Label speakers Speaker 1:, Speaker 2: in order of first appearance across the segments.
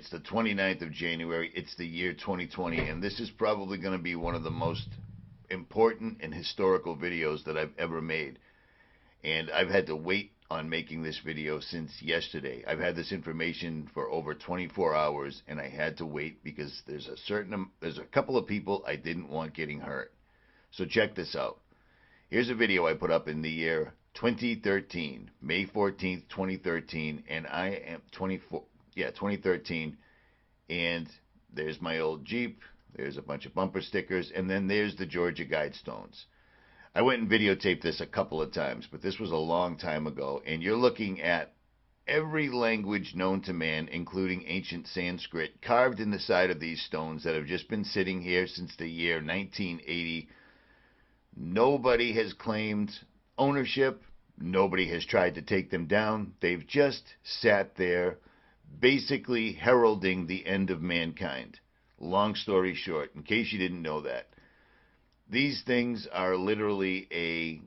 Speaker 1: It's the 29th of January. It's the year 2020, and this is probably going to be one of the most important and historical videos that I've ever made. And I've had to wait on making this video since yesterday. I've had this information for over 24 hours, and I had to wait because there's a couple of people I didn't want getting hurt. So check this out. Here's a video I put up in the year 2013, May 14th, 2013, and I am 2013, and there's my old Jeep, there's a bunch of bumper stickers, and then there's the Georgia Guidestones. I went and videotaped this a couple of times, but this was a long time ago, and you're looking at every language known to man, including ancient Sanskrit, carved in the side of these stones that have just been sitting here since the year 1980. Nobody has claimed ownership. Nobody has tried to take them down. They've just sat there, basically heralding the end of mankind. Long story short, in case you didn't know that, these things are literally a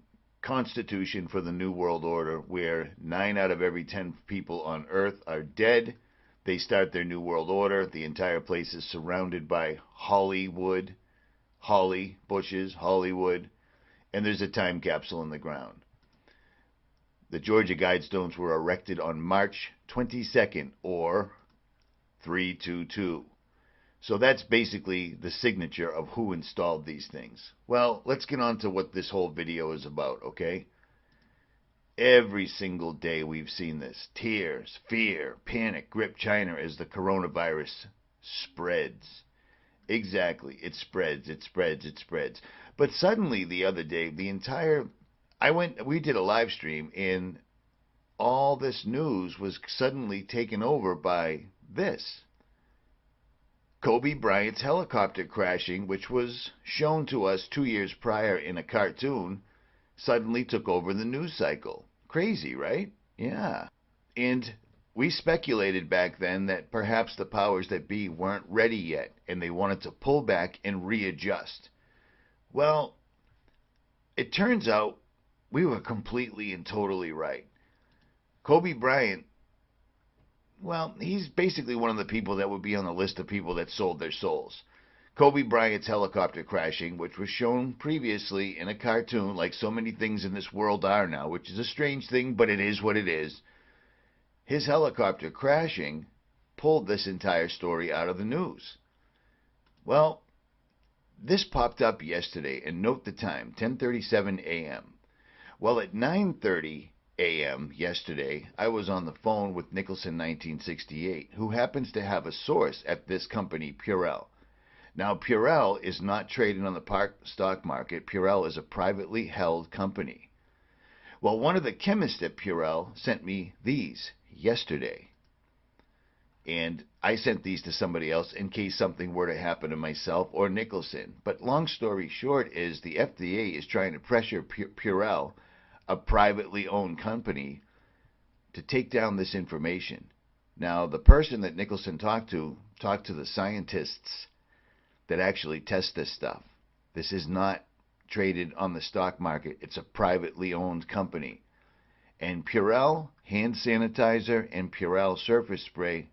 Speaker 1: constitution for the New World Order, where 9 out of every 10 people on Earth are dead. They start their New World Order. The entire place is surrounded by holly bushes, Hollywood, and there's a time capsule in the ground. The Georgia Guidestones were erected on March 22nd, or 322. So that's basically the signature of who installed these things. Well, let's get on to what this whole video is about, okay? Every single day we've seen this. Tears, fear, panic grip China as the coronavirus spreads. Exactly. It spreads, it spreads, it spreads. But suddenly the other day, we did a live stream, and all this news was suddenly taken over by this. Kobe Bryant's helicopter crashing, which was shown to us 2 years prior in a cartoon, suddenly took over the news cycle. Crazy, right? Yeah. And we speculated back then that perhaps the powers that be weren't ready yet, and they wanted to pull back and readjust. Well, it turns out we were completely and totally right. Kobe Bryant, well, he's basically one of the people that would be on the list of people that sold their souls. Kobe Bryant's helicopter crashing, which was shown previously in a cartoon, like so many things in this world are now, which is a strange thing, but it is what it is. His helicopter crashing pulled this entire story out of the news. Well, this popped up yesterday, and note the time, 10:37 a.m. Well, at 9:30 a.m. yesterday, I was on the phone with Nicholson 1968, who happens to have a source at this company, Purell. Now, Purell is not traded on the stock market. Purell is a privately held company. Well, one of the chemists at Purell sent me these yesterday. And I sent these to somebody else in case something were to happen to myself or Nicholson. But long story short is the FDA is trying to pressure Purell, a privately owned company, to take down this information. Now, the person that Nicholson talked to the scientists that actually test this stuff. This is not traded on the stock market. It's a privately owned company. And Purell hand sanitizer and Purell surface spray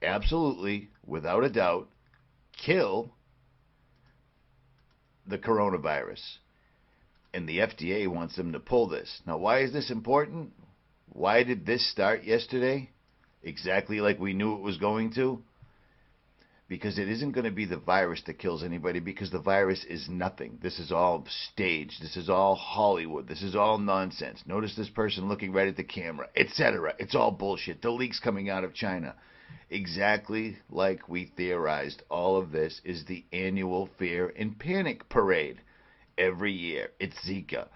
Speaker 1: absolutely, without a doubt, kill the coronavirus. And the FDA wants them to pull this. Now, why is this important? Why did this start yesterday? Exactly like we knew it was going to? Because it isn't going to be the virus that kills anybody, because the virus is nothing. This is all staged. This is all Hollywood. This is all nonsense. Notice this person looking right at the camera, etc. It's all bullshit. The leaks coming out of China. Exactly like we theorized, all of this is the annual fear and panic parade. Every year, it's Zika,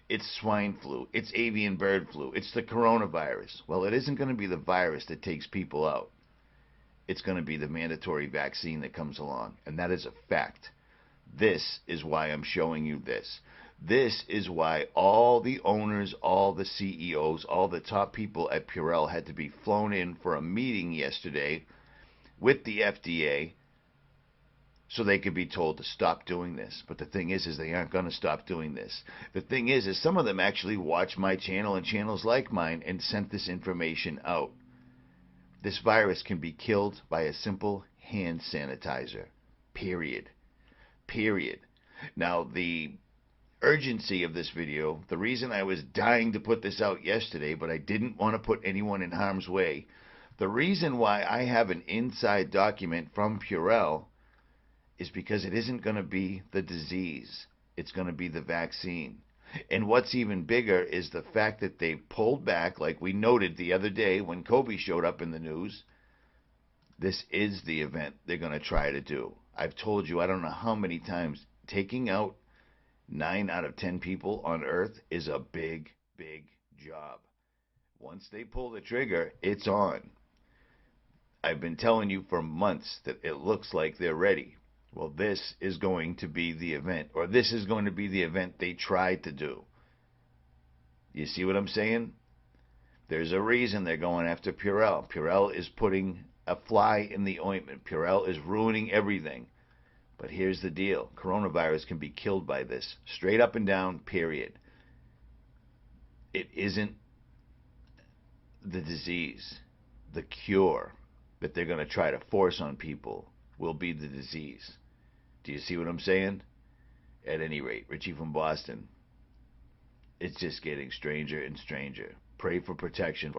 Speaker 1: it's swine flu, it's avian bird flu, it's the coronavirus. Well, it isn't going to be the virus that takes people out. It's going to be the mandatory vaccine that comes along, and that is a fact. This is why I'm showing you this. This is why all the owners, all the CEOs, all the top people at Purell had to be flown in for a meeting yesterday with the FDA so they could be told to stop doing this. But the thing is they aren't going to stop doing this. The thing is some of them actually watch my channel and channels like mine and sent this information out. This virus can be killed by a simple hand sanitizer. Period. Period. Now, the urgency of this video, the reason I was dying to put this out yesterday, but I didn't want to put anyone in harm's way, the reason why I have an inside document from Purell is because it isn't going to be the disease. It's going to be the vaccine. And what's even bigger is the fact that they pulled back, like we noted the other day when Kobe showed up in the news. This is the event they're going to try to do. I've told you, I don't know how many times, taking out 9 out of 10 people on Earth is a big, big job. Once they pull the trigger, it's on. I've been telling you for months that it looks like they're ready. Well, this is going to be the event, or this is going to be the event they tried to do. You see what I'm saying? There's a reason they're going after Purell. Purell is putting a fly in the ointment. Purell is ruining everything. But here's the deal. Coronavirus can be killed by this. Straight up and down, period. It isn't the disease. The cure that they're going to try to force on people will be the disease. Do you see what I'm saying? At any rate, Richie from Boston, it's just getting stranger and stranger. Pray for protection.